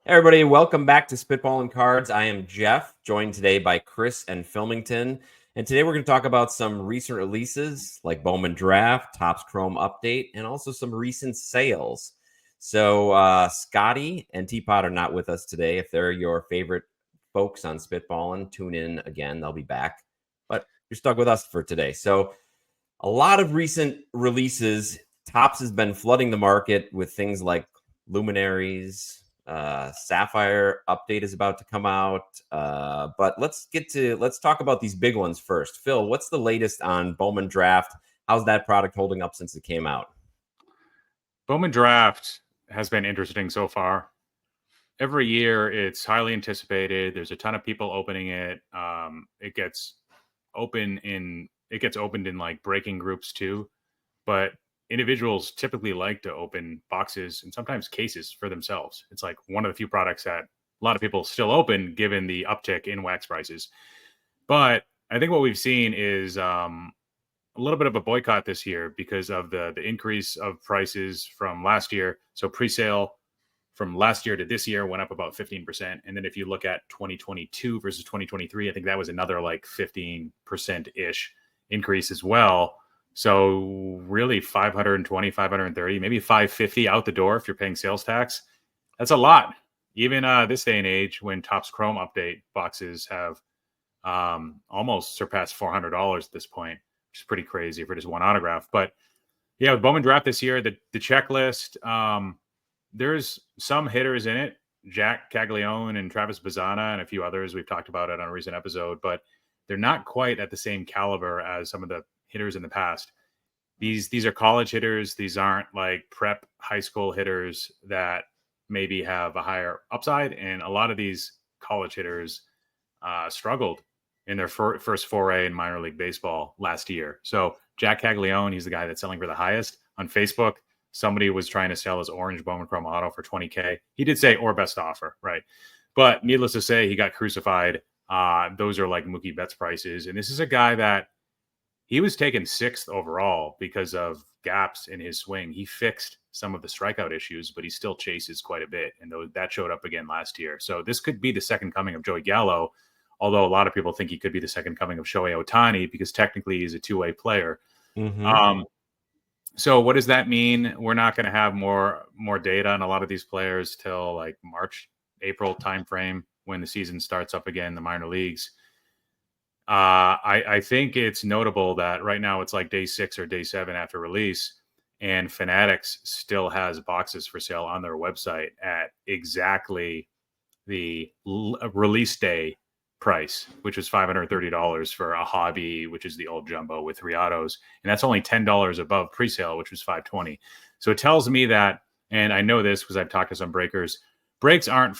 Everybody, welcome back to Spitball Cards. I am Jeff, joined today by Chris and Filmington. And today we're going to talk about some recent releases like Bowman Draft, Topps Chrome Update, and also some recent sales. So Scotty and Teapot are not with us today. If they're your favorite folks on Spitballin', tune in again. They'll be back. But you're stuck with us for today. So a lot of recent releases. Topps has been flooding the market with things like Luminaries. Sapphire update is about to come out. But let's talk about these big ones first. Phil, what's the latest on Bowman Draft? How's that product holding up since it came out? Bowman Draft has been interesting so far. Every year, it's highly anticipated. There's a ton of people opening it. It gets opened in like breaking groups too, but individuals typically like to open boxes and sometimes cases for themselves. It's like one of the few products that a lot of people still open given the uptick in wax prices. But I think what we've seen is a little bit of a boycott this year because of the increase of prices from last year. So pre-sale from last year to this year went up about 15%. And then if you look at 2022 versus 2023, I think that was another like 15%-ish increase as well. So really 520, 530, maybe 550 out the door if you're paying sales tax. That's a lot. Even this day and age when Topps Chrome update boxes have almost surpassed $400 at this point, which is pretty crazy for just one autograph. But yeah, with Bowman Draft this year, the checklist, there's some hitters in it, Jack Caglione and Travis Bazzana and a few others. We've talked about it on a recent episode, but they're not quite at the same caliber as some of the hitters in the past. These are college hitters. These aren't like prep high school hitters that maybe have a higher upside. And a lot of these college hitters struggled in their first foray in minor league baseball last year. So Jack Caglione, he's the guy that's selling for the highest on Facebook. Somebody was trying to sell his orange Bowman Chrome auto for $20K. He did say, or best offer, right? But needless to say, he got crucified. Those are like Mookie Betts prices. And this is a guy that he was taken 6th overall because of gaps in his swing. He fixed some of the strikeout issues, but he still chases quite a bit. And that showed up again last year. So this could be the second coming of Joey Gallo, although a lot of people think he could be the second coming of Shohei Ohtani because technically he's a two-way player. Mm-hmm. So what does that mean? We're not going to have more data on a lot of these players till like March, April timeframe when the season starts up again, the minor leagues. I think it's notable that right now it's like day 6 or day 7 after release, and Fanatics still has boxes for sale on their website at exactly the release day price, which was $530 for a hobby, which is the old jumbo with 3 autos. And that's only $10 above pre-sale, which was $520. So it tells me that, and I know this because I've talked to some breakers, breaks aren't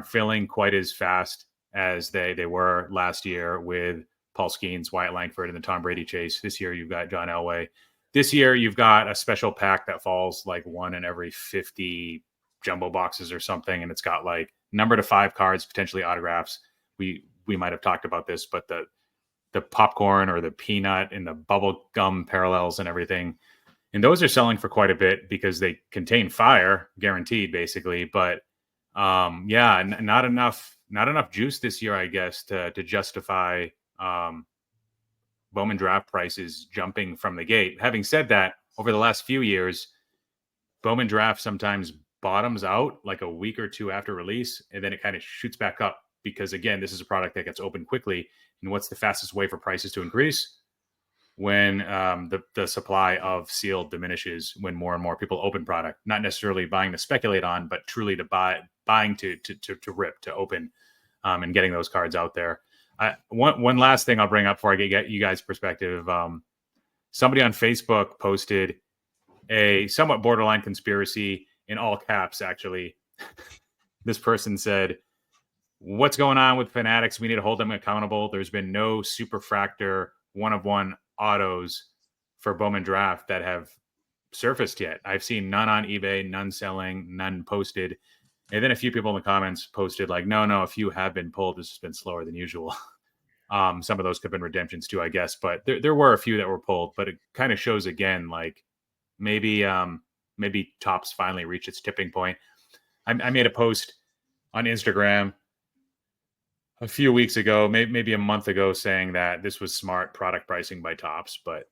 filling quite as fast as they were last year with Paul Skeens, Wyatt Langford, and the Tom Brady chase. This year, you've got John Elway. This year, you've got a special pack that falls like 1 in every 50 jumbo boxes or something, and it's got like number to 5 cards, potentially autographs. We might have talked about this, but the popcorn or the peanut and the bubble gum parallels and everything, and those are selling for quite a bit because they contain fire, guaranteed, basically. But yeah, not enough juice this year, I guess, to justify Bowman Draft prices jumping from the gate. Having said that, over the last few years, Bowman Draft sometimes bottoms out like a week or 2 after release, and then it kind of shoots back up because, again, this is a product that gets opened quickly. And what's the fastest way for prices to increase? When the supply of sealed diminishes, when more and more people open product, not necessarily buying to speculate on, but truly to buying to rip, to open, and getting those cards out there. One last thing I'll bring up before I get you guys' perspective. Somebody on Facebook posted a somewhat borderline conspiracy in all caps, actually. This person said, "What's going on with Fanatics? We need to hold them accountable. There's been no Superfractor 1-of-1 autos for Bowman Draft that have surfaced yet. I've seen none on eBay, none selling, none posted." And then a few people in the comments posted like, no, a few have been pulled. This has been slower than usual. Some of those could have been redemptions too, I guess. But there were a few that were pulled. But it kind of shows again, like maybe Topps finally reached its tipping point. I made a post on Instagram a few weeks ago, maybe a month ago, saying that this was smart product pricing by Topps, but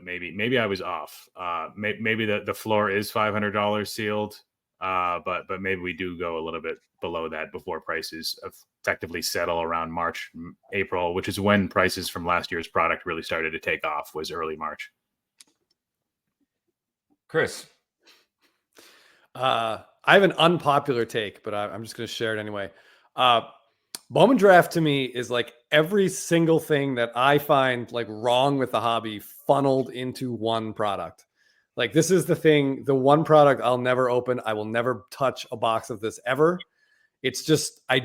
maybe I was off. Maybe the floor is $500 sealed, but maybe we do go a little bit below that before prices effectively settle around March, April, which is when prices from last year's product really started to take off. Was early March. Chris. I have an unpopular take, but I'm just going to share it anyway. Bowman Draft to me is like every single thing that I find like wrong with the hobby funneled into one product. Like this is the thing, the one product I'll never open. I will never touch a box of this ever. It's just, I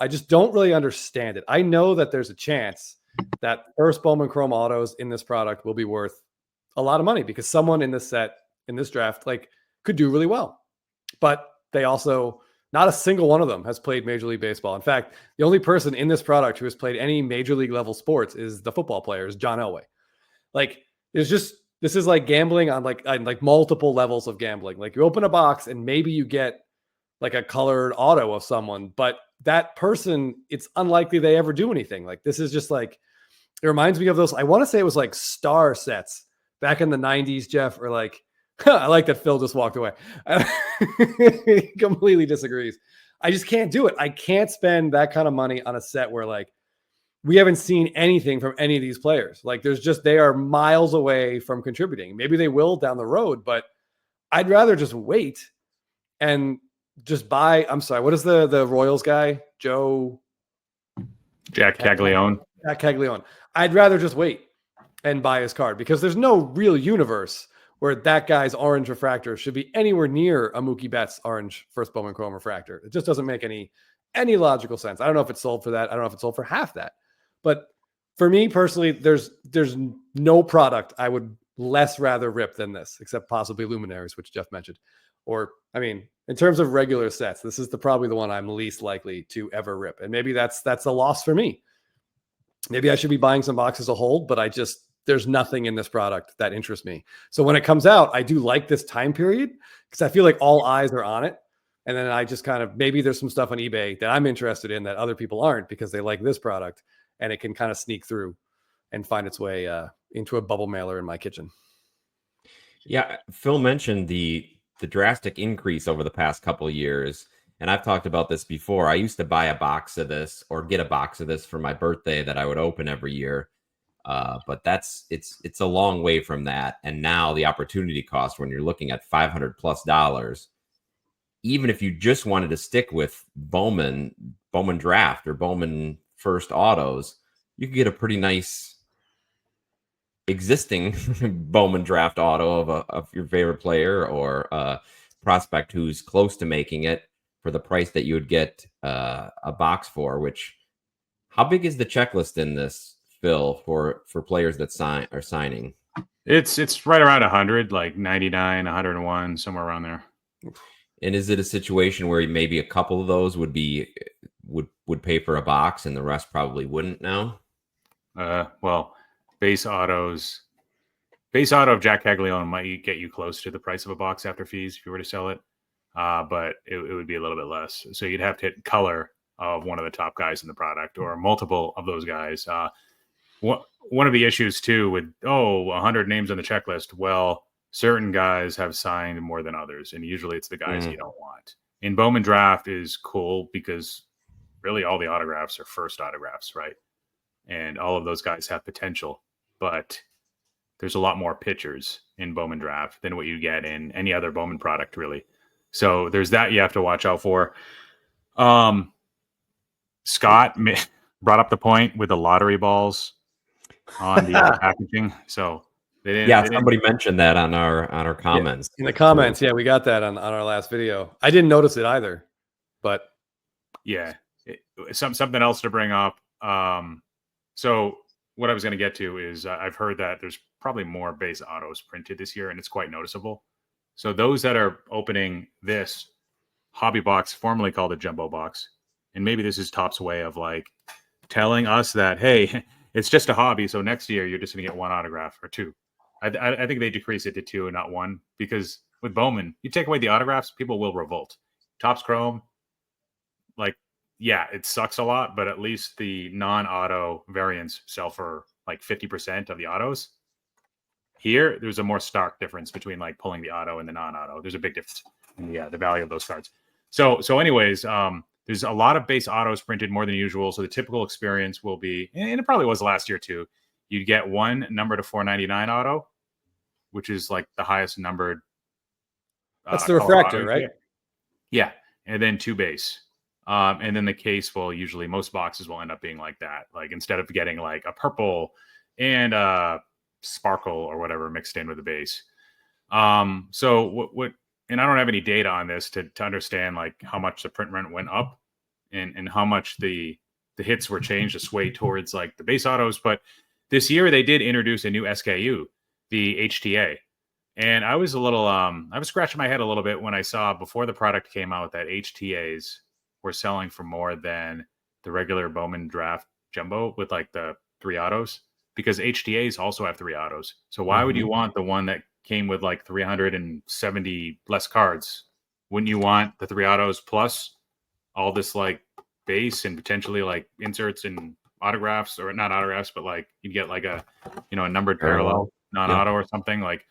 just don't really understand it. I know that there's a chance that first Bowman Chrome autos in this product will be worth a lot of money because someone in this set, in this draft, like could do really well. But they also, not a single one of them has played Major League Baseball. In fact, the only person in this product who has played any Major League level sports is the football players, John Elway. Like, there's just, this is like gambling on like multiple levels of gambling. Like you open a box and maybe you get like a colored auto of someone, but that person, it's unlikely they ever do anything. Like this is just like, it reminds me of those, I want to say it was like star sets back in the 90s, Jeff, or like, I like that Phil just walked away. He completely disagrees. I just can't do it. I can't spend that kind of money on a set where like we haven't seen anything from any of these players. Like there's just, they are miles away from contributing. Maybe they will down the road, but I'd rather just wait and just buy. I'm sorry. What is the Royals guy? Jack Caglione. Jack Caglione. I'd rather just wait and buy his card because there's no real universe where that guy's orange refractor should be anywhere near a Mookie Betts orange first Bowman Chrome refractor. It just doesn't make any logical sense. I don't know if it's sold for that. I don't know if it's sold for half that. But for me personally, there's no product I would less rather rip than this, except possibly Luminaries, which Jeff mentioned. Or, I mean, in terms of regular sets, this is probably the one I'm least likely to ever rip. And maybe that's a loss for me. Maybe I should be buying some boxes to hold, but there's nothing in this product that interests me. So when it comes out, I do like this time period because I feel like all eyes are on it. And then I just kind of, maybe there's some stuff on eBay that I'm interested in that other people aren't because they like this product and it can kind of sneak through and find its way into a bubble mailer in my kitchen. Yeah. Phil mentioned the drastic increase over the past couple of years. And I've talked about this before. I used to buy a box of this or get a box of this for my birthday that I would open every year. But it's a long way from that. And now the opportunity cost when you're looking at $500+ even if you just wanted to stick with Bowman Draft or Bowman First Autos, you could get a pretty nice existing Bowman Draft auto of your favorite player or a prospect who's close to making it for the price that you would get a box for. Which, how big is the checklist in this, Phil, for players that are signing? It's right around 100, like 99, 101, somewhere around there. And is it a situation where maybe a couple of those would pay for a box and the rest probably wouldn't now? Well, base auto of Jack Caglione might get you close to the price of a box after fees if you were to sell it. But it would be a little bit less. So you'd have to hit color of one of the top guys in the product or multiple of those guys. One of the issues too with 100 names on the checklist. Well, certain guys have signed more than others, and usually it's the guys you don't want. In Bowman Draft is cool because really all the autographs are first autographs, right? And all of those guys have potential, but there's a lot more pitchers in Bowman Draft than what you get in any other Bowman product, really. So there's that you have to watch out for. Scott brought up the point with the lottery balls on the packaging. So somebody mentioned that on our comments. In the comments, we got that on our last video. I didn't notice it either, but something else to bring up. So what I was going to get to is I've heard that there's probably more base autos printed this year, and it's quite noticeable. So those that are opening this hobby box, formerly called a jumbo box, and maybe this is Topps way of like telling us that, hey, it's just a hobby, so next year you're just going to get one autograph or two. I think they decrease it to two and not one, because with Bowman, you take away the autographs, people will revolt. Topps Chrome, like yeah, it sucks a lot, but at least the non-auto variants sell for like 50% of the autos. Here, there's a more stark difference between like pulling the auto and the non-auto. There's a big difference in the value of those cards. So anyways, there's a lot of base autos printed more than usual. So the typical experience will be, and it probably was last year too, you'd get one number to 499 auto, which is like the highest numbered. That's the refractor, auto right? Yeah, and then 2 base. And then the case will usually, most boxes will end up being like that. Like instead of getting like a purple and sparkle or whatever mixed in with the base. So what and I don't have any data on this to understand like how much the print run went up and how much the hits were changed to sway towards like the base autos. But this year they did introduce a new SKU, the HTA. And I was a little I was scratching my head a little bit when I saw before the product came out that HTAs were selling for more than the regular Bowman Draft Jumbo with like the 3 autos, because HTAs also have 3 autos. So why would you want the one that came with like 370 less cards? Wouldn't you want the 3 autos plus all this like base and potentially like inserts and autographs, or not autographs, but like you'd get like a, you know, a numbered parallel non-auto or something like.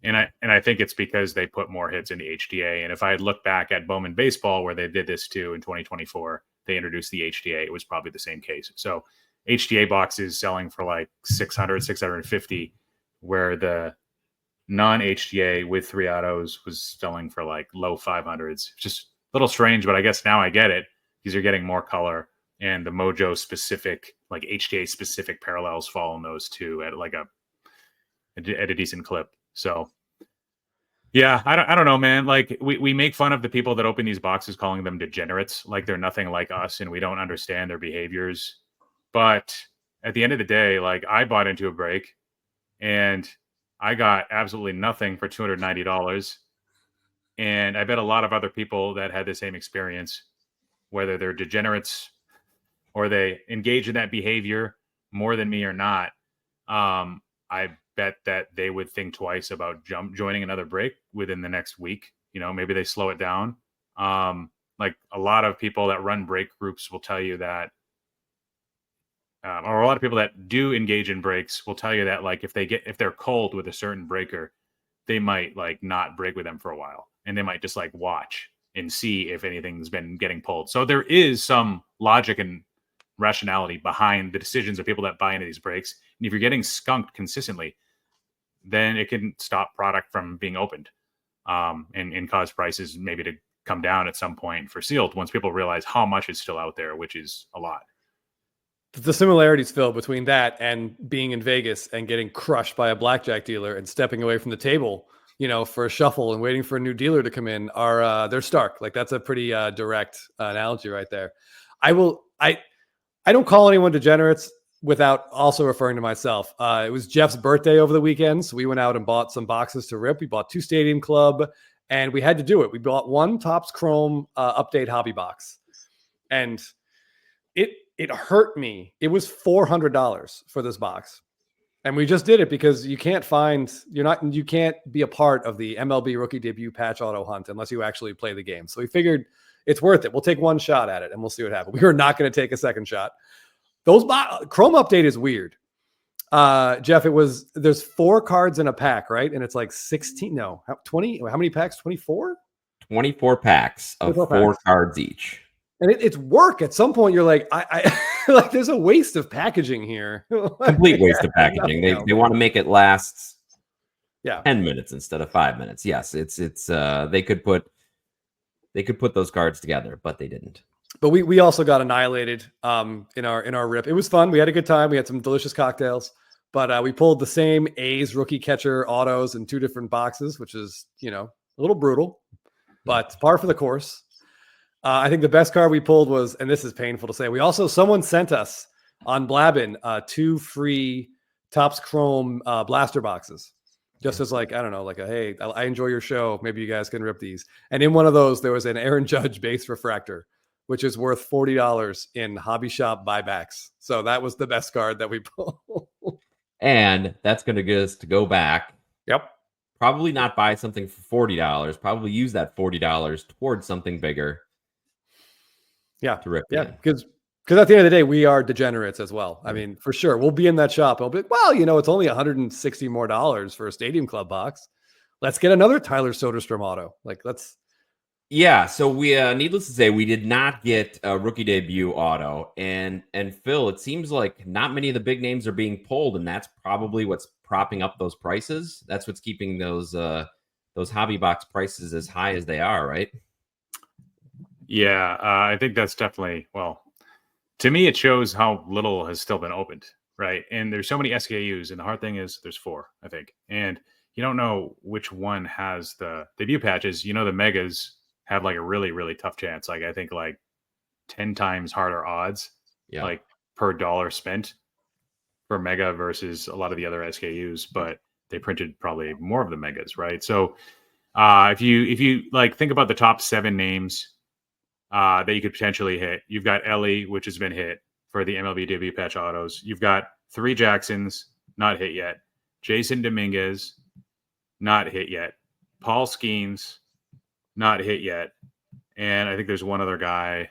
And I think it's because they put more hits in the HTA. And if I had looked back at Bowman Baseball, where they did this too in 2024, they introduced the HTA. It was probably the same case. So HTA boxes selling for like 600, 650, where the non-HTA with 3 autos was selling for like low 500s. Just a little strange, but I guess now I get it, because you're getting more color, and the Mojo specific, like HTA specific parallels fall in those too at like at a decent clip. So yeah, I don't know, man. Like we make fun of the people that open these boxes, calling them degenerates, like they're nothing like us and we don't understand their behaviors. But at the end of the day, like I bought into a break and I got absolutely nothing for $290. And I bet a lot of other people that had the same experience, whether they're degenerates or they engage in that behavior more than me or not, I bet that they would think twice about joining another break within the next week. You know, maybe they slow it down. Like a lot of people that run break groups will tell you that, or a lot of people that do engage in breaks will tell you that, like, if they're cold with a certain breaker, they might like not break with them for a while, and they might just like watch and see if anything's been getting pulled. So there is some logic and rationality behind the decisions of people that buy into these breaks. And if you're getting skunked consistently, then it can stop product from being opened, and cause prices maybe to come down at some point for sealed once people realize how much is still out there, which is a lot. The similarities, Phil, between that and being in Vegas and getting crushed by a blackjack dealer and stepping away from the table, you know, for a shuffle and waiting for a new dealer to come in are they're stark. Like that's a pretty direct analogy right there. I don't call anyone degenerates without also referring to myself. It was Jeff's birthday over the weekend, so we went out and bought some boxes to rip. We bought 2 Stadium Club, and we had to do it. We bought 1 Topps Chrome update hobby box, and it hurt me. It was $400 for this box, and we just did it because you can't be a part of the MLB rookie debut patch auto hunt unless you actually play the game. So we figured it's worth it. We'll take 1 shot at it and we'll see what happens. We were not going to take a second shot. Chrome update is weird. Jeff, there's 4 cards in a pack, right? And it's like 20. How many packs? 24? 24 packs of 4 cards each. And it's work. At some point, you're like, I like, there's a waste of packaging here. Complete waste of packaging. They want to make it last 10 minutes instead of 5 minutes. Yes, it's they could put those cards together, but they didn't. But we also got annihilated in our rip. It was fun. We had a good time. We had some delicious cocktails. But we pulled the same A's rookie catcher autos in 2 different boxes, which is, you know, a little brutal, but par for the course. I think the best card we pulled was, and this is painful to say, someone sent us on Blabbin 2 free Topps Chrome blaster boxes. Just as like, I don't know, like hey, I enjoy your show. Maybe you guys can rip these. And in one of those, there was an Aaron Judge base refractor, which is worth $40 in hobby shop buybacks. So that was the best card that we pulled. And that's going to get us to go back. Yep. Probably not buy something for $40. Probably use that $40 towards something bigger. Yeah. to rip Yeah. in. Because at the end of the day, we are degenerates as well. I mean, for sure. We'll be in that shop. And we'll be like, well, it's only $160 more for a Stadium Club box. Let's get another Tyler Soderstrom auto. Like, let's. Yeah, so we needless to say, we did not get a rookie debut auto. And Phil, it seems like not many of the big names are being pulled, and that's probably what's propping up those prices. That's what's keeping those hobby box prices as high as they are, right? Yeah, I think that's definitely, well, to me, it shows how little has still been opened, right? And there's so many SKUs, and the hard thing is there's 4, I think. And you don't know which one has the debut patches. The megas have like a really, really tough chance. Like I think like 10 times harder odds, like per dollar spent for mega versus a lot of the other SKUs, but they printed probably more of the megas, right? So if you like think about the top 7 names that you could potentially hit, you've got Ellie, which has been hit for the MLB debut patch autos. You've got 3 Jacksons, not hit yet. Jason Dominguez, not hit yet. Paul Skeens, not hit yet. And I think there's one other guy.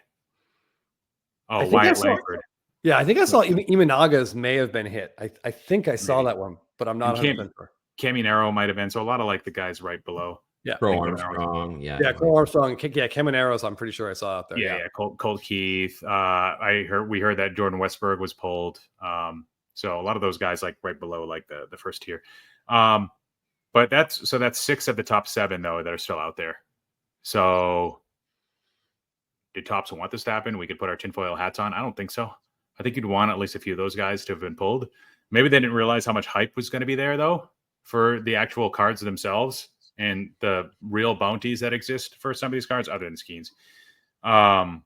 Oh, Wyatt Langford. Yeah, I think I saw Imanaga's may have been hit. I think I saw that one, but I'm not 100% sure. Caminero might have been. So a lot of like the guys right below. Yeah. Crow Armstrong. Yeah, Crow Armstrong. Yeah, Caminero's I'm pretty sure I saw out there. Yeah. Colt Keith. We heard that Jordan Westberg was pulled. So a lot of those guys like right below like the first tier. But that's 6 of the top 7 though that are still out there. So did Topps want this to happen? We could put our tinfoil hats on. I don't think so. I think you'd want at least a few of those guys to have been pulled. Maybe they didn't realize how much hype was going to be there though for the actual cards themselves and the real bounties that exist for some of these cards other than Skeens. And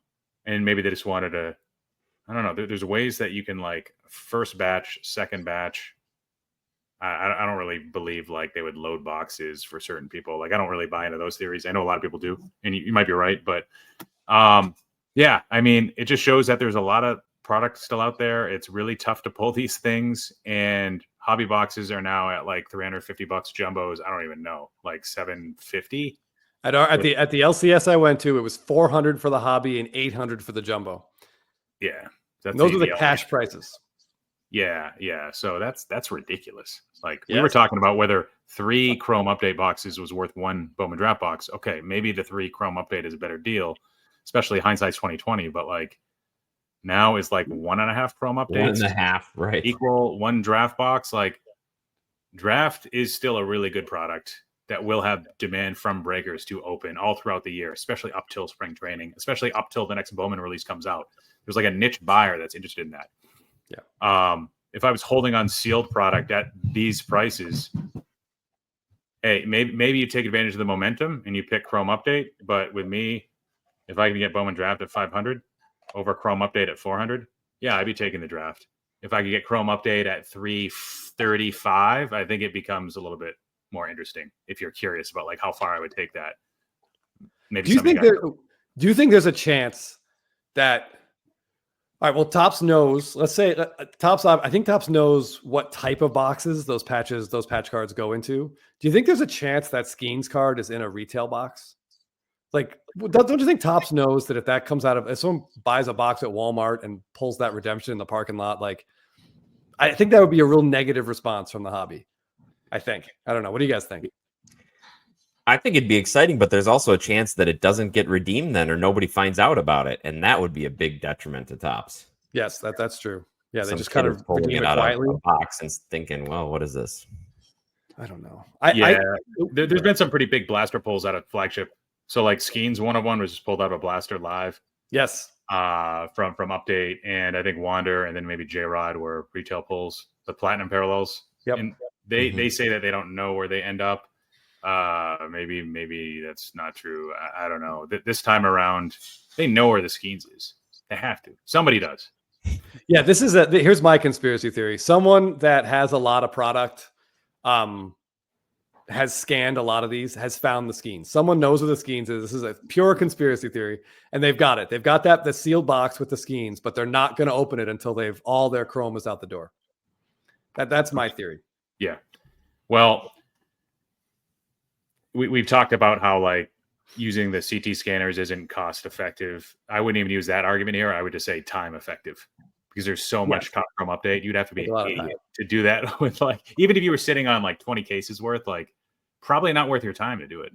maybe they just wanted to, I don't know. There's ways that you can like first batch, second batch. I don't really believe like they would load boxes for certain people. Like I don't really buy into those theories. I know a lot of people do, and you might be right, but yeah, I mean, it just shows that there's a lot of product still out there. It's really tough to pull these things, and hobby boxes are now at like $350 jumbos. I don't even know, like $750. At the LCS I went to, it was $400 for the hobby and $800 for the jumbo. Yeah, those are the cash prices. Yeah. So that's ridiculous. Like we were talking about whether 3 Chrome update boxes was worth 1 Bowman draft box. Okay, maybe the 3 Chrome update is a better deal, especially hindsight's 2020. But like now is like 1.5 Chrome updates, 1.5, right? Equal 1 draft box. Like draft is still a really good product that will have demand from breakers to open all throughout the year, especially up till spring training, especially up till the next Bowman release comes out. There's like a niche buyer that's interested in that. Yeah. If I was holding on sealed product at these prices, hey, maybe you take advantage of the momentum and you pick Chrome update. But with me, if I can get Bowman draft at 500 over Chrome update at 400, yeah, I'd be taking the draft. If I could get Chrome update at 335, I think it becomes a little bit more interesting. If you're curious about like how far I would take that. Maybe do you think there's a chance that? All right. Well, Topps knows. Let's say Topps. I think Topps knows what type of boxes those patch cards go into. Do you think there's a chance that Skeens card is in a retail box? Like, don't you think Topps knows that if someone buys a box at Walmart and pulls that redemption in the parking lot, like, I think that would be a real negative response from the hobby. I don't know. What do you guys think? I think it'd be exciting, but there's also a chance that it doesn't get redeemed then, or nobody finds out about it, and that would be a big detriment to Topps. Yes, that's true. Yeah, they just kind of pulling it out quietly of a box and thinking, "Well, what is this?" I don't know. There's been some pretty big blaster pulls out of flagship. So like Skeens, one was just pulled out of a blaster live. Yes. From update, and I think Wander and then maybe J-Rod were retail pulls. The platinum parallels. Yep. And they say that they don't know where they end up. Maybe that's not true. I don't know. This time around, they know where the Skeens is. They have to. Somebody does. Yeah, here's my conspiracy theory. Someone that has a lot of product, has scanned a lot of these, has found the Skeens. Someone knows where the Skeens is. This is a pure conspiracy theory, and they've got it. They've got the sealed box with the Skeens, but they're not going to open it until all their Chrome is out the door. That's my theory. Yeah. Well, we've talked about how like using the CT scanners isn't cost effective. I wouldn't even use that argument here. I would just say time effective, because there's so much Top Chrome update. You'd have to be an idiot to do that with, like, even if you were sitting on like 20 cases worth, like, probably not worth your time to do it.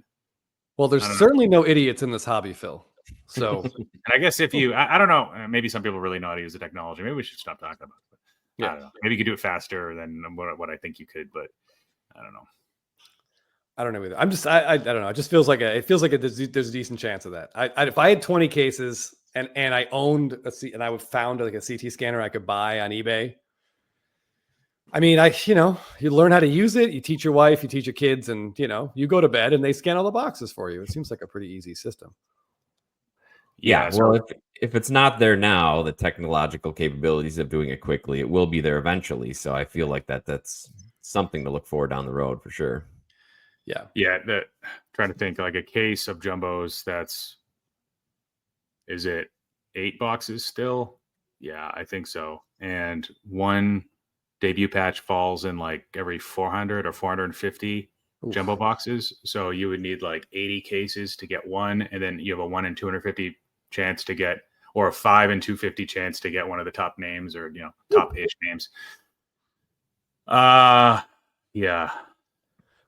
Well, there's certainly no idiots in this hobby, Phil. So, and I guess if you, I don't know, maybe some people really know how to use the technology. Maybe we should stop talking about it. I don't know. Maybe you could do it faster than what I think you could, but I don't know. I don't know either. I don't know. It just feels like there's a decent chance of that. If I had 20 cases and I owned and I would found like a CT scanner I could buy on eBay. I mean, you learn how to use it. You teach your wife, you teach your kids, and you go to bed and they scan all the boxes for you. It seems like a pretty easy system. Yeah. Well, if it's not there now, the technological capabilities of doing it quickly, it will be there eventually. So I feel like that's something to look for down the road for sure. Yeah. Trying to think, like, a case of jumbos is it 8 boxes still? Yeah, I think so. And one debut patch falls in like every 400 or 450 jumbo boxes. So you would need like 80 cases to get one, and then you have a 1 in 250 chance to get, or a 5 in 250 chance to get one of the top names, or top-ish names. Yeah.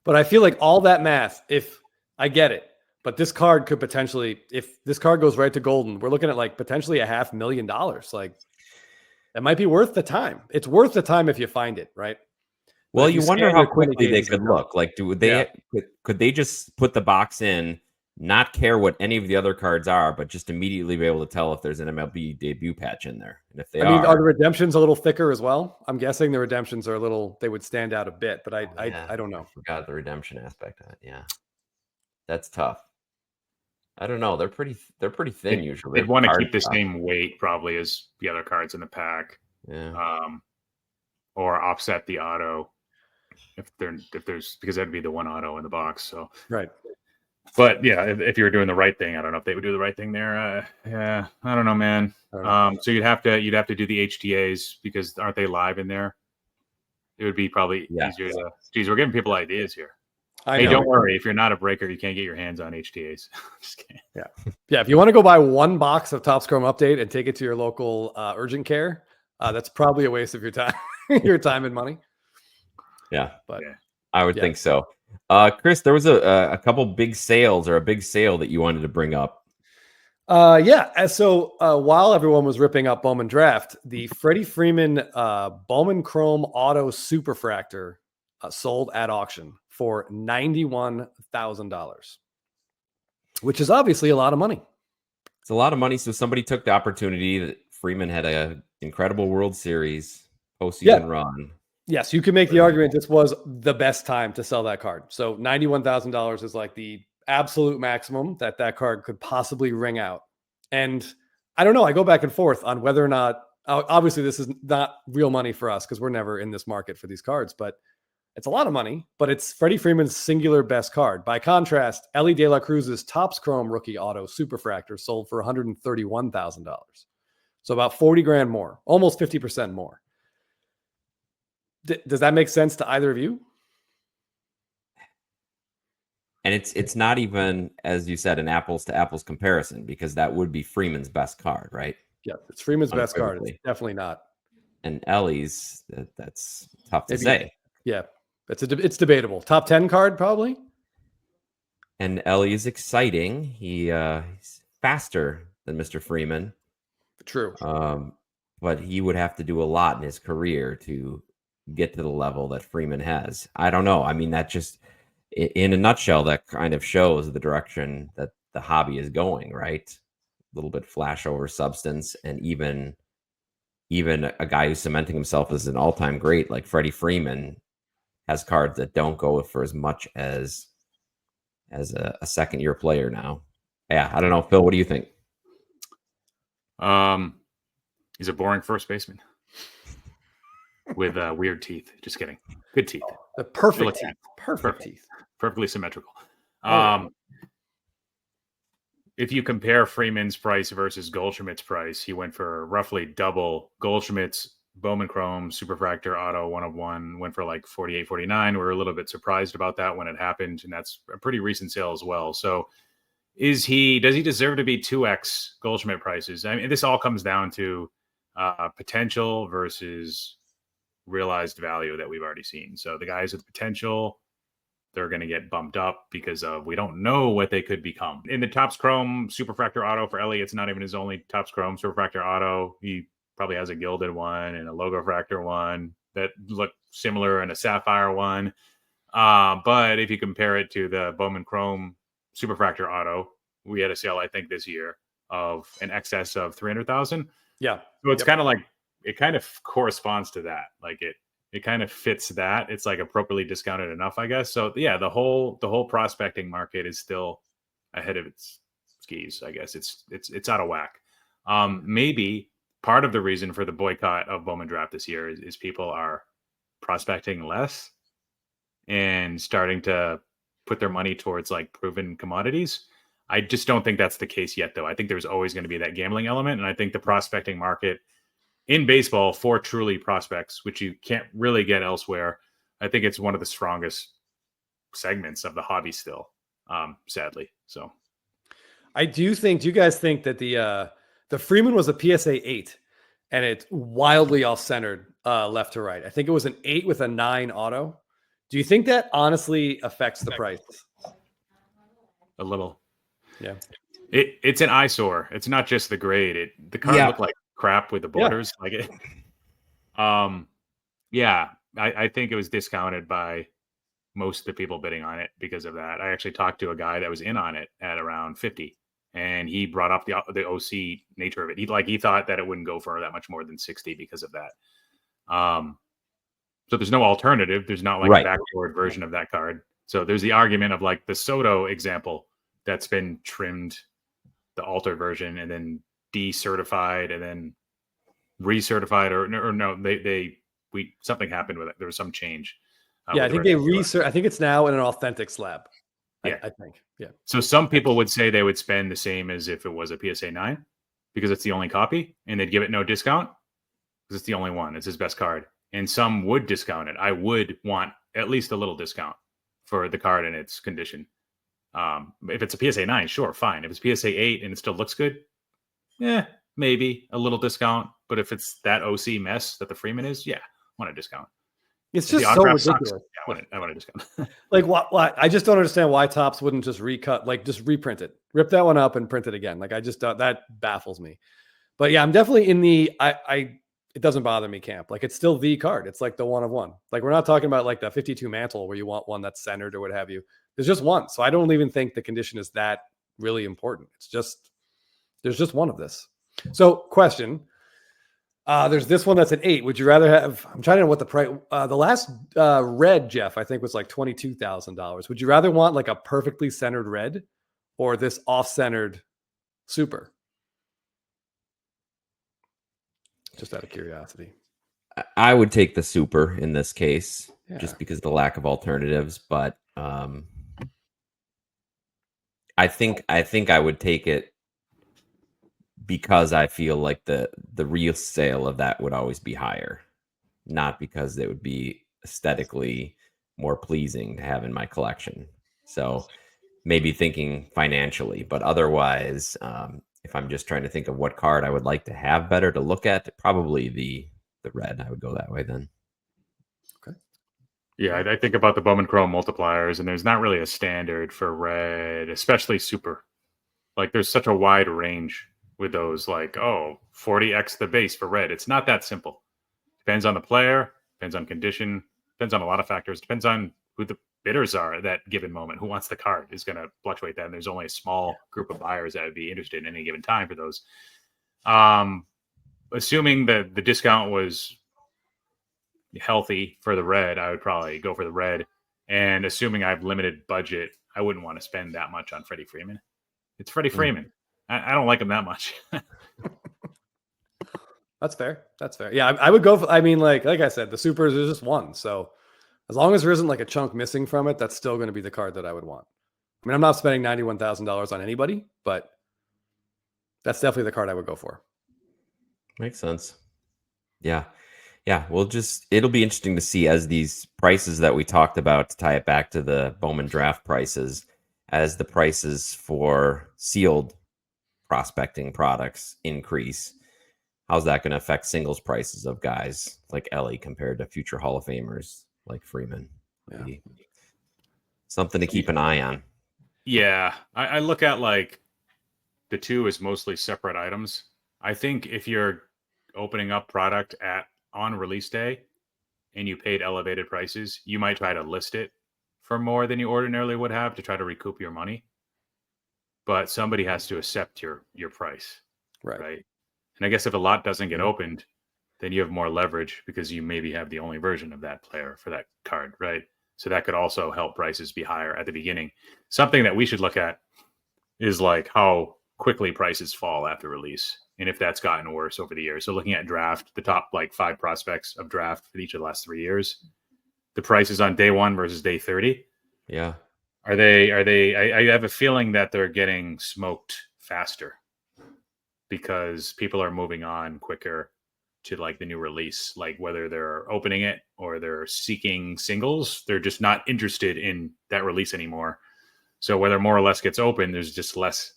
But I feel like all that math, if I get it, but this card could potentially, if this card goes right to golden, we're looking at like potentially $500,000. Like, that might be worth the time. It's worth the time if you find it, right? Well, you wonder how quickly they could look. Like, could they just put the box in, not care what any of the other cards are, but just immediately be able to tell if there's an MLB debut patch in there? And if are the redemptions a little thicker as well? I'm guessing the redemptions are they would stand out a bit, but I don't know. I forgot the redemption aspect of it. Yeah, that's tough. I don't know. They're pretty thin usually. They'd want to keep the same weight probably as the other cards in the pack. Yeah. Or offset the auto if there's, because that'd be the one auto in the box. So right. But yeah, if you were doing the right thing, I don't know if they would do the right thing there. Yeah, I don't know, man. So you'd have to do the HTAs, because aren't they live in there? It would be probably easier to. Geez, we're giving people ideas here. Hey, don't worry. If you're not a breaker, you can't get your hands on HTAs. Just kidding. Yeah. If you want to go buy one box of Topps Chrome Update and take it to your local urgent care, that's probably a waste of your time, and money. Yeah, but I would think so. Chris, there was a couple big sales, or a big sale that you wanted to bring up. So while everyone was ripping up Bowman Draft, the Freddie Freeman Bowman Chrome Auto Superfractor sold at auction for $91,000, which is obviously a lot of money. It's a lot of money. So somebody took the opportunity that Freeman had an incredible World Series postseason run. Yes, you can make the argument this was the best time to sell that card. So $91,000 is like the absolute maximum that card could possibly ring out. And I don't know. I go back and forth on whether or not, obviously this is not real money for us because we're never in this market for these cards, but it's a lot of money. But it's Freddie Freeman's singular best card. By contrast, Ellie De La Cruz's Topps Chrome Rookie Auto Superfractor sold for $131,000. So about 40 grand more, almost 50% more. Does that make sense to either of you? And it's not even, as you said, an apples to apples comparison, because that would be Freeman's best card, right? Yeah, it's Freeman's best card. It's definitely not. And Ellie's, that's tough to say. Yeah, it's debatable. Top 10 card, probably. And Ellie is exciting. He's faster than Mr. Freeman. True. But he would have to do a lot in his career to get to the level that Freeman has. I don't know. I mean, that just, in a nutshell, that kind of shows the direction that the hobby is going, right? A little bit flash over substance, and even a guy who's cementing himself as an all-time great like Freddie Freeman has cards that don't go for as much as a second-year player now. Yeah, I don't know. Phil, what do you think? He's a boring first baseman with weird teeth. Just kidding. Good teeth. The perfect teeth. Perfect teeth. Perfectly symmetrical. If you compare Freeman's price versus Goldschmidt's price, he went for roughly double. Goldschmidt's Bowman Chrome Superfractor Auto 1/1 went for like 48, 49. We're a little bit surprised about that when it happened, and that's a pretty recent sale as well. So does he deserve to be 2x Goldschmidt prices? I mean, this all comes down to potential versus realized value that we've already seen. So the guys with potential, they're going to get bumped up because we don't know what they could become. In the Topps Chrome Superfractor Auto for Ellie, it's not even his only Topps Chrome Superfractor Auto. He probably has a gilded one and a Logofractor one that look similar and a Sapphire one. But if you compare it to the Bowman Chrome Superfractor Auto, we had a sale, I think, this year of an excess of 300,000. Yeah. So it's kind of like, it kind of corresponds to that. Like it kind of fits that. It's like appropriately discounted enough, I guess. So yeah, the whole prospecting market is still ahead of its skis. I guess it's out of whack. Maybe part of the reason for the boycott of Bowman Draft this year is people are prospecting less and starting to put their money towards like proven commodities. I just don't think that's the case yet, though. I think there's always going to be that gambling element. And I think the prospecting market in baseball for truly prospects, which you can't really get elsewhere, I think it's one of the strongest segments of the hobby still, sadly. So do you guys think that the Freeman was a PSA 8 and it's wildly off-centered left to right? I think it was an 8 with a 9 auto. Do you think that honestly affects the price? A little. Yeah. It's an eyesore. It's not just the grade. The card looked like crap with the borders. Yeah. Like it. I think it was discounted by most of the people bidding on it because of that. I actually talked to a guy that was in on it at around 50, and he brought up the OC nature of it. He thought that it wouldn't go for that much more than 60 because of that. So there's no alternative. There's not like a backboard version of that card. So there's the argument of like the Soto example that's been trimmed, the altered version, and then decertified and then recertified, or no, something happened with it. There was some change. I think I think it's now in an authentic slab. Yeah, I think. Yeah. So some people would say they would spend the same as if it was a PSA 9 because it's the only copy, and they'd give it no discount because it's the only one. It's his best card. And some would discount it. I would want at least a little discount for the card in its condition. If it's a PSA 9, sure, fine. If it's PSA 8 and it still looks good, maybe a little discount. But if it's that OC mess that the Freeman is, I want a discount. It's just so ridiculous. I want a discount. Like what? I just don't understand why Topps wouldn't just recut, like just reprint it, rip that one up and print it again. Like I just that baffles me. But yeah, I'm definitely in the it doesn't bother me camp. Like it's still the card. It's like the one of one. Like we're not talking about like the 52 mantle where you want one that's centered or what have you. There's just one. So I don't even think the condition is that really important. It's just, there's just one of this. So question, there's this one that's an 8. Would you rather have, I'm trying to know what the price, the last red, Jeff, I think was like $22,000. Would you rather want like a perfectly centered red or this off-centered super? Just out of curiosity. I would take the super in this case, just because of the lack of alternatives. But I think I would take it because I feel like the real sale of that would always be higher, not because it would be aesthetically more pleasing to have in my collection. So maybe thinking financially, but otherwise, if I'm just trying to think of what card I would like to have better to look at, probably the red. I would go that way then. Okay. Yeah, I think about the Bowman Chrome multipliers, and there's not really a standard for red, especially super. Like there's such a wide range with those, like, 40x the base for red. It's not that simple. Depends on the player, depends on condition, depends on a lot of factors, depends on who the bidders are at that given moment. Who wants the card is going to fluctuate that. And there's only a small group of buyers that would be interested in any given time for those. Assuming that the discount was healthy for the red, I would probably go for the red. And assuming I have limited budget, I wouldn't want to spend that much on Freddie Freeman. It's Freddie Freeman. I don't like him that much. That's fair. That's fair. Yeah, I would go for, I mean, like I said, the supers is just one. So as long as there isn't like a chunk missing from it, that's still going to be the card that I would want. I mean, I'm not spending $91,000 on anybody, but that's definitely the card I would go for. Makes sense. Yeah. It'll be interesting to see as these prices that we talked about, to tie it back to the Bowman draft prices, as the prices for sealed prospecting products increase. How's that going to affect singles prices of guys like Ellie compared to future Hall of Famers like Freeman? Yeah. Something to keep an eye on. Yeah, I look at like the two as mostly separate items. I think if you're opening up product on release day and you paid elevated prices, you might try to list it for more than you ordinarily would have to try to recoup your money. But somebody has to accept your price, right? And I guess if a lot doesn't get opened, then you have more leverage because you maybe have the only version of that player for that card, right? So that could also help prices be higher at the beginning. Something that we should look at is like how quickly prices fall after release and if that's gotten worse over the years. So looking at draft, the top like 5 prospects of draft for each of the last 3 years, the prices on day 1 versus day 30. Yeah. Are they I have a feeling that they're getting smoked faster because people are moving on quicker to like the new release, like whether they're opening it or they're seeking singles, they're just not interested in that release anymore. So whether more or less gets open, there's just less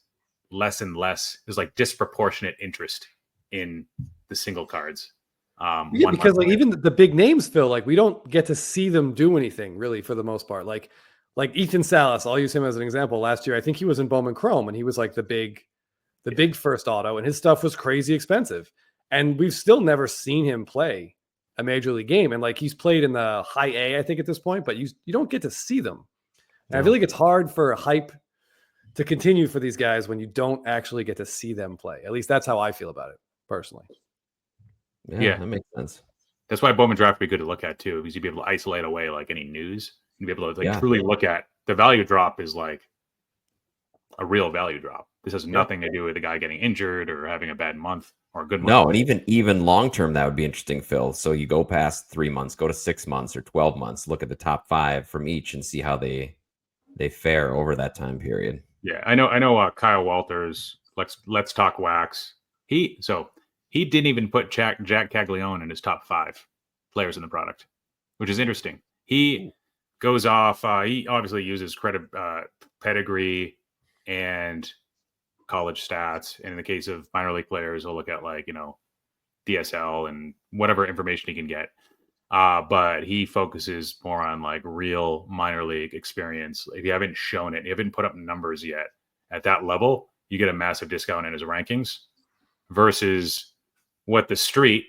and less. There's like disproportionate interest in the single cards. Yeah, because like even the big names, Phil, like we don't get to see them do anything really for the most part. Like Ethan Salas, I'll use him as an example. Last year, I think he was in Bowman Chrome and he was like the big first auto, and his stuff was crazy expensive. And we've still never seen him play a major league game. And like he's played in the high A, I think, at this point, but you don't get to see them. And I feel like it's hard for hype to continue for these guys when you don't actually get to see them play. At least that's how I feel about it personally. Yeah, that makes sense. That's why Bowman draft would be good to look at too, because you'd be able to isolate away like any news and be able to like truly look at the value drop is like a real value drop. This has nothing to do with the guy getting injured or having a bad month or a good month. No, and even long term, that would be interesting, Phil. So you go past 3 months, go to 6 months or 12 months, look at the top 5 from each and see how they fare over that time period. Yeah, I know. Kyle Walters, Let's Talk Wax. He didn't even put Jack Caglione in his top 5 players in the product, which is interesting. He goes off. He obviously uses pedigree and college stats. And in the case of minor league players, he'll look at DSL and whatever information he can get. But he focuses more on like real minor league experience. If you haven't shown it, you haven't put up numbers yet at that level, you get a massive discount in his rankings versus what the street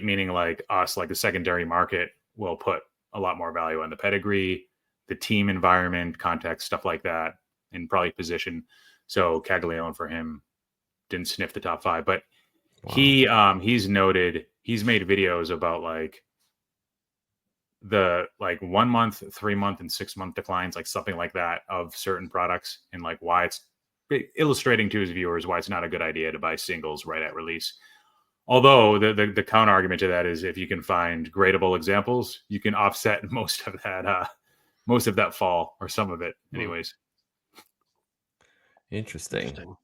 meaning like us, like the secondary market, will put a lot more value on the pedigree, the team environment, context, stuff like that, and probably position. So Caglione for him didn't sniff the top 5, but he's noted, he's made videos about like the 1 month, 3 month, and 6 month declines, like something like that of certain products, and like why it's illustrating to his viewers why it's not a good idea to buy singles right at release. Although the counter argument to that is if you can find gradable examples, you can offset most of that fall or some of it anyways. Interesting.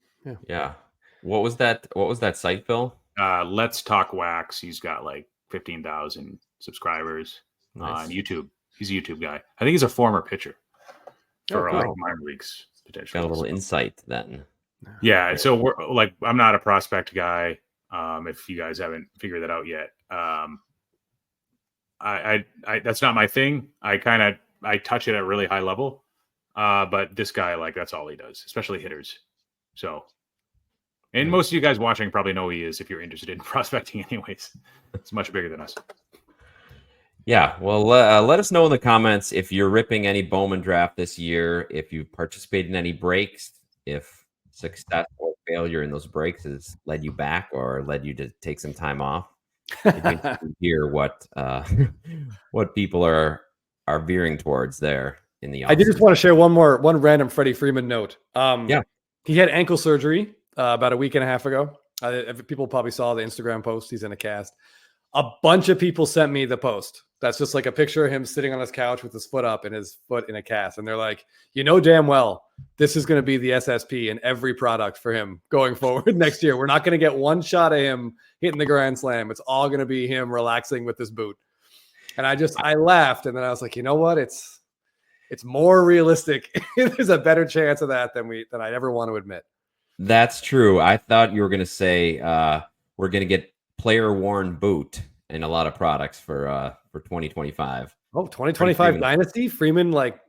Yeah. What was that site, Phil? Let's Talk Wax. He's got like 15,000 subscribers on YouTube. He's a YouTube guy. I think he's a former pitcher for like minor leagues potentially. Got a little insight then. Yeah. So we're like, I'm not a prospect guy. If you guys haven't figured that out yet, I that's not my thing. I touch it at a really high level. But this guy, like, that's all he does, especially hitters. So, and most of you guys watching probably know who he is if you're interested in prospecting anyways. It's much bigger than us. Yeah. Well, let us know in the comments if you're ripping any Bowman draft this year, if you participated in any breaks, if success or failure in those breaks has led you back or led you to take some time off. It'd be interesting to hear what people are veering towards there in the I did just want to share one random Freddie Freeman note. He had ankle surgery about a week and a half ago. People probably saw the Instagram post. He's in a cast. A bunch of people sent me the post. That's just like a picture of him sitting on his couch with his foot up and his foot in a cast. And they're like, damn well, this is going to be the SSP in every product for him going forward next year. We're not going to get one shot of him hitting the grand slam. It's all going to be him relaxing with this boot. And I laughed. And then I was like, you know what? It's It's more realistic. There's a better chance of that than I ever want to admit. That's true. I thought you were going to say we're going to get player worn boot in a lot of products for 2025. Oh, 2025 Dynasty, Freeman like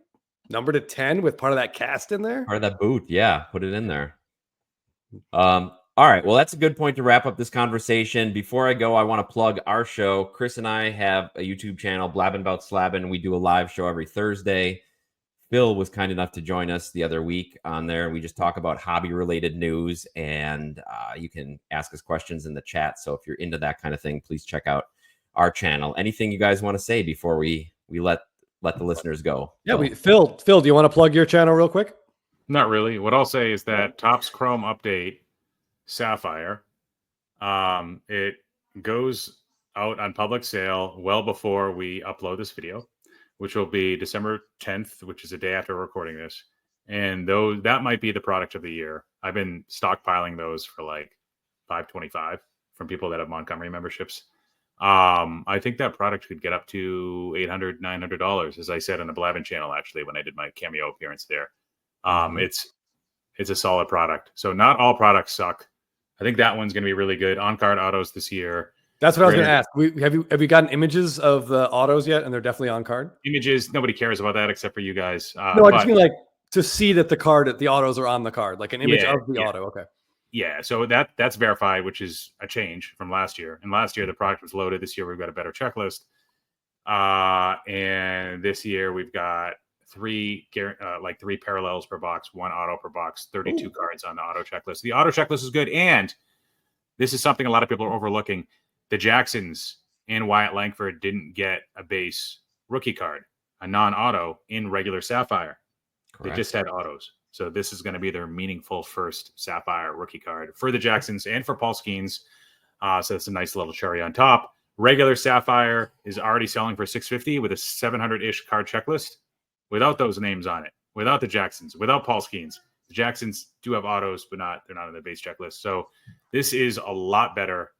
numbered at 10 with part of that cast in there. Part of that boot, yeah, put it in there. All right, well, that's a good point to wrap up this conversation. Before I go, I want to plug our show. Chris and I have a YouTube channel, Blabbin' About Slabbin'. We do a live show every Thursday. Phil was kind enough to join us the other week on there. We just talk about hobby-related news, and you can ask us questions in the chat. So if you're into that kind of thing, please check out our channel. Anything you guys want to say before we let the listeners go? Yeah, Phil, do you want to plug your channel real quick? Not really. What I'll say is that Topps Chrome update Sapphire, it goes out on public sale well before we upload this video, which will be December 10th, which is a day after recording this. And that might be the product of the year. I've been stockpiling those for like $525 from people that have Montgomery memberships. I think that product could get up to $800, $900, as I said on the Blabbin' channel, actually, when I did my cameo appearance there. It's a solid product. So not all products suck. I think that one's going to be really good. On-card autos this year. That's what I was going to ask. Have you gotten images of the autos yet? And they're definitely on card. Images. Nobody cares about that except for you guys. No, I just mean like to see that the autos are on the card, like an image of the auto. Okay. Yeah. So that's verified, which is a change from last year. And last year the product was loaded. This year we've got a better checklist. And this year we've got three parallels per box, one auto per box, 32 cards on the auto checklist. The auto checklist is good. And this is something a lot of people are overlooking. The Jacksons and Wyatt Langford didn't get a base rookie card, a non-auto in regular Sapphire. Correct. They just had autos. So this is going to be their meaningful first Sapphire rookie card for the Jacksons and for Paul Skeens. So that's a nice little cherry on top. Regular Sapphire is already selling for $650 with a 700-ish card checklist without those names on it, without the Jacksons, without Paul Skeens. The Jacksons do have autos, but they're not on the base checklist. So this is a lot better.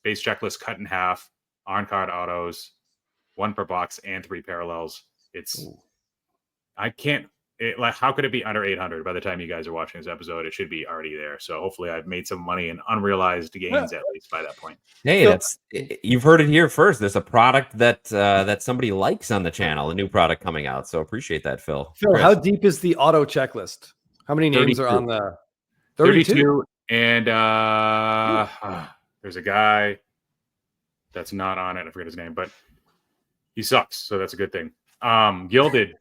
Base checklist cut in half, on-card autos, one per box, and three parallels. How could it be under 800 by the time you guys are watching this episode? It should be already there. So hopefully I've made some money in unrealized gains at least by that point. Hey, you've heard it here first. There's a product that somebody likes on the channel, a new product coming out. So appreciate that, Phil. Phil, how deep is the auto checklist? How many names 32. are on the 32? And there's a guy that's not on it. I forget his name, but he sucks. So that's a good thing. Gilded.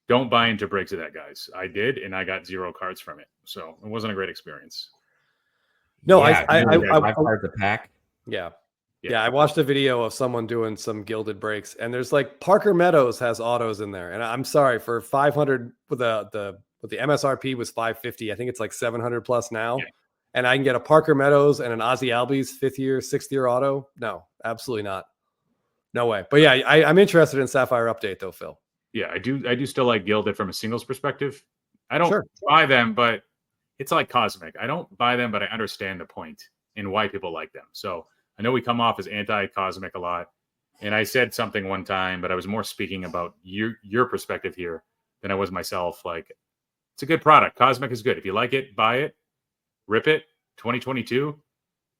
Don't buy into breaks of that, guys. I did, and I got 0 cards from it. So it wasn't a great experience. No, I cards a pack. Yeah. I watched a video of someone doing some gilded breaks, and there's like Parker Meadows has autos in there. And I'm sorry, for 500 with the MSRP was 550. I think it's like 700 plus now. Yeah. And I can get a Parker Meadows and an Ozzy Albies 5th year, 6th year auto. No, absolutely not. No way. But yeah, I'm interested in Sapphire update though, Phil. Yeah, I do still like Gilded from a singles perspective. I don't buy them, but it's like Cosmic. I don't buy them, but I understand the point and why people like them. So I know we come off as anti-Cosmic a lot. And I said something one time, but I was more speaking about your perspective here than I was myself. Like, it's a good product. Cosmic is good. If you like it, buy it, rip it. 2022,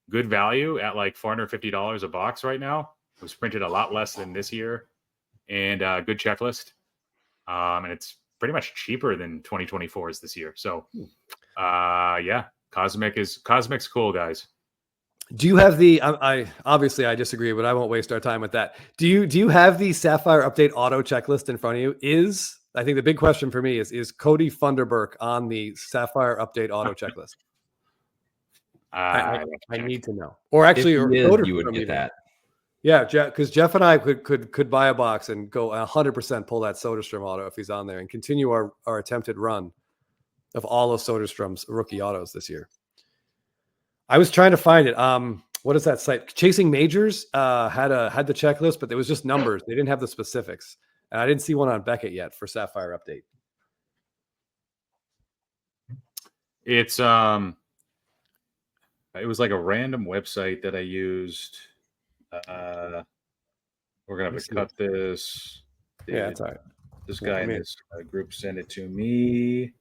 good value at like $450 a box right now. It was printed a lot less than this year. And good checklist. And it's pretty much cheaper than 2024's this year. So, Cosmic's cool, guys. Do you have the? I obviously I disagree, but I won't waste our time with that. Do you have the Sapphire update auto checklist in front of you? I think the big question for me is Cody Funderburk on the Sapphire update auto checklist? I need to know. Or actually, you would get that. Yeah, because Jeff and I could buy a box and go 100% pull that Soderstrom auto if he's on there and continue our attempted run of all of Soderstrom's rookie autos this year. I was trying to find it. What is that site? Chasing Majors had the checklist, but it was just numbers. They didn't have the specifics. And I didn't see one on Beckett yet for Sapphire update. It was like a random website that I used. We're gonna have to cut this. Yeah, that's all right. This guy in this group sent it to me.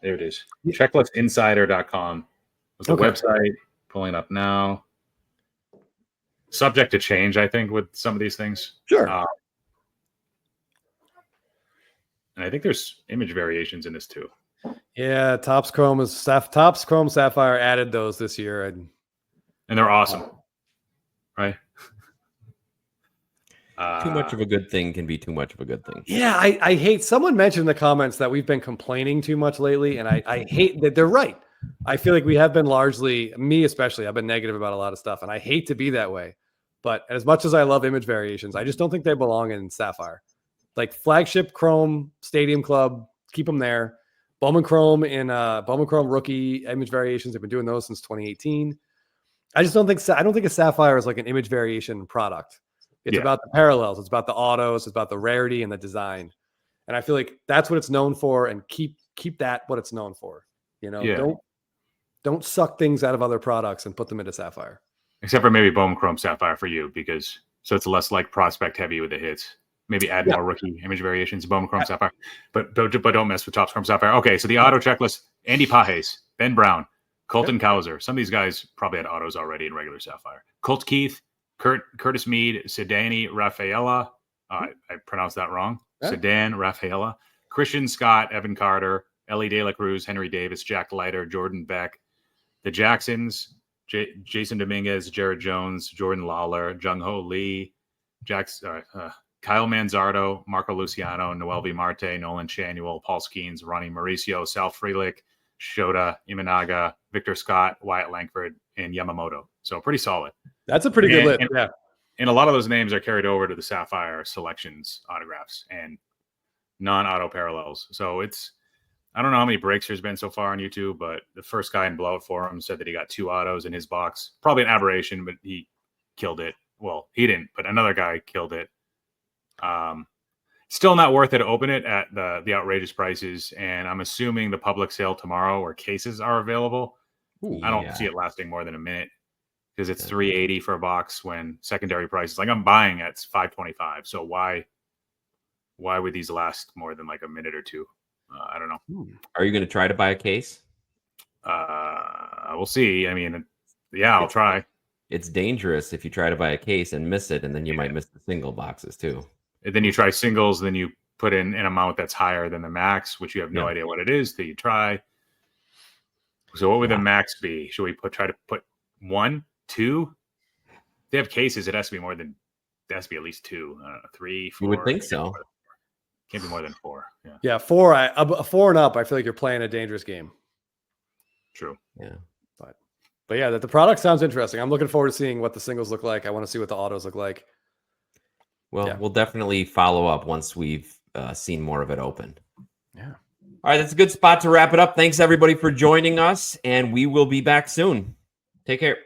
There it is. Checklistinsider.com was the website. Pulling up now. Subject to change, I think, with some of these things. Sure. And I think there's image variations in this too. Yeah, Topps Chrome Sapphire added those this year, and they're awesome, right? Too much of a good thing can be too much of a good thing. Yeah, I hate. Someone mentioned in the comments that we've been complaining too much lately, and I hate that. They're right. I feel like we have been largely, me especially, I've been negative about a lot of stuff, and I hate to be that way. But as much as I love image variations, I just don't think they belong in Sapphire. Like flagship Chrome, Stadium Club, keep them there. Bowman Chrome Bowman Chrome rookie image variations. They've been doing those since 2018. I don't think a Sapphire is like an image variation product. It's about the parallels. It's about the autos. It's about the rarity and the design. And I feel like that's what it's known for, and keep that what it's known for. You know, don't suck things out of other products and put them into Sapphire. Except for maybe Bowman Chrome Sapphire for you, because so it's less like prospect heavy with the hits. Maybe add more rookie image variations, Bowman Chrome Sapphire, but don't mess with Topps Chrome Sapphire. Okay, so the auto checklist: Andy Pages, Ben Brown, Colton Cowser. Some of these guys probably had autos already in regular Sapphire. Colt Keith, Curtis Mead, Sedani Rafaela. I pronounced that wrong. Sedan Rafaela, Christian Scott, Evan Carter, Ellie De La Cruz, Henry Davis, Jack Leiter, Jordan Beck, the Jacksons, Jason Dominguez, Jared Jones, Jordan Lawler, Jung Ho Lee, Kyle Manzardo, Marco Luciano, Noel V. Marte, Nolan Shanuel, Paul Skeens, Ronnie Mauricio, Sal Frelick, Shota Imanaga, Victor Scott, Wyatt Langford, and Yamamoto. So pretty solid. That's a pretty good list. And a lot of those names are carried over to the Sapphire selections autographs and non-auto parallels. So I don't know how many breaks there's been so far on YouTube, but the first guy in Blowout Forum said that he got 2 autos in his box. Probably an aberration, but he killed it. Well, he didn't, but another guy killed it. Still not worth it to open it at the outrageous prices. And I'm assuming the public sale tomorrow where cases are available. Ooh, I don't see it lasting more than a minute because it's $380 for a box when secondary prices, like I'm buying at $525. So why would these last more than like a minute or two? I don't know. Are you going to try to buy a case? We'll see. I mean, I'll try. It's dangerous if you try to buy a case and miss it, and then you might miss the single boxes too. And then you try singles, then you put in an amount that's higher than the max, which you have no idea what it is till you try. So what would the max be? Should we try to put 1, 2? They have cases. It has to be at least 2, 3, 4. You would think so. Can't be more than 4. Yeah, 4. 4 and up. I feel like you're playing a dangerous game. True. Yeah. But yeah, the product sounds interesting. I'm looking forward to seeing what the singles look like. I want to see what the autos look like. Well, we'll definitely follow up once we've seen more of it open. Yeah. All right, that's a good spot to wrap it up. Thanks, everybody, for joining us, and we will be back soon. Take care.